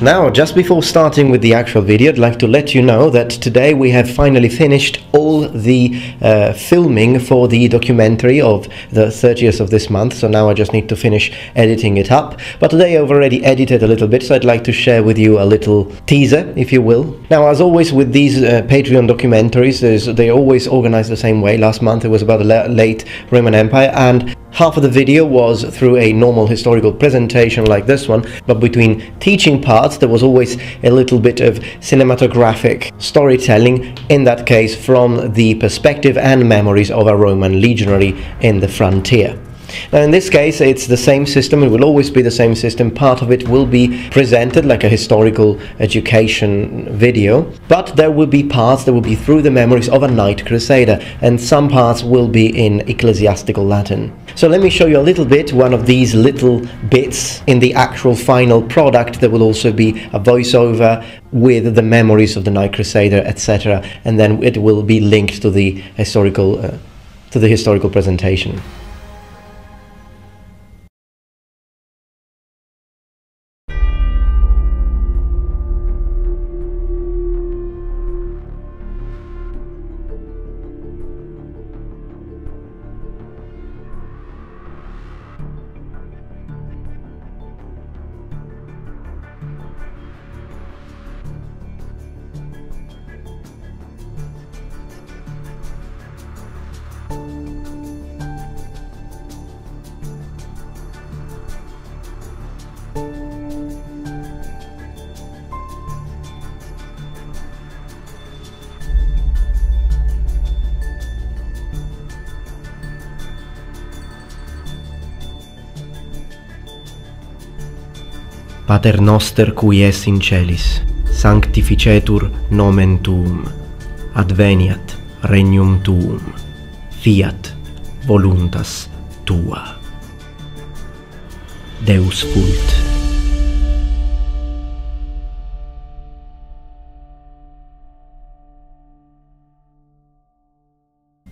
Now, just before starting with the actual video, I'd like to let you know that today we have finally finished all the filming for the documentary of the 30th of this month, so now I just need to finish editing it up. But today I've already edited a little bit, so I'd like to share with you a little teaser, if you will. Now, as always with these Patreon documentaries, they're always organized the same way. Last month it was about the late Roman Empire, and half of the video was through a normal historical presentation like this one, but between teaching parts there was always a little bit of cinematographic storytelling, in that case from the perspective and memories of a Roman legionary in the frontier. Now in this case it's the same system, it will always be the same system. Part of it will be presented like a historical education video, but there will be parts that will be through the memories of a knight crusader, and some parts will be in ecclesiastical Latin. So let me show you a little bit, one of these little bits in the actual final product. There will also be a voiceover with the memories of the knight crusader, etc., and then it will be linked to the historical presentation. Pater noster qui es in celis, sanctificetur nomen tuum, adveniat regnum tuum, fiat voluntas tua. Deus vult.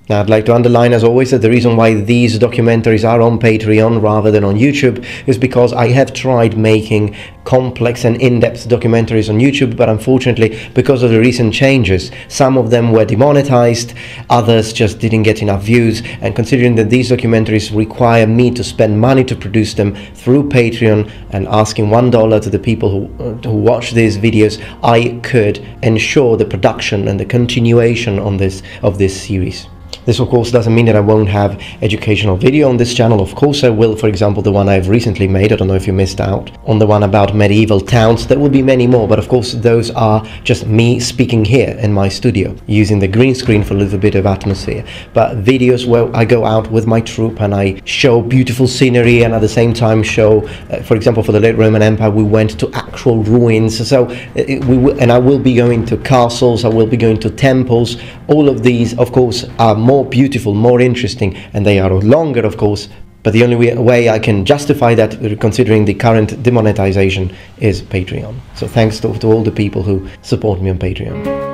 Now, I'd like to underline, as always, that the reason why these documentaries are on Patreon rather than on YouTube is because I have tried making complex and in-depth documentaries on YouTube, but unfortunately, because of the recent changes, some of them were demonetized, others just didn't get enough views, and considering that these documentaries require me to spend money to produce them through Patreon and asking $1 to the people who watch these videos, I could ensure the production and the continuation of this series. This of course doesn't mean that I won't have educational video on this channel. Of course I will. For example, the one I've recently made, I don't know if you missed out on the one about medieval towns. There will be many more, but of course those are just me speaking here in my studio, using the green screen for a little bit of atmosphere. But videos where I go out with my troop and I show beautiful scenery, and at the same time show, for example, for the late Roman Empire, we went to actual ruins. So I will be going to castles, I will be going to temples. All of these, of course, are more beautiful, more interesting, and they are longer, of course, but the only way I can justify that, considering the current demonetization, is Patreon. So thanks to all the people who support me on Patreon.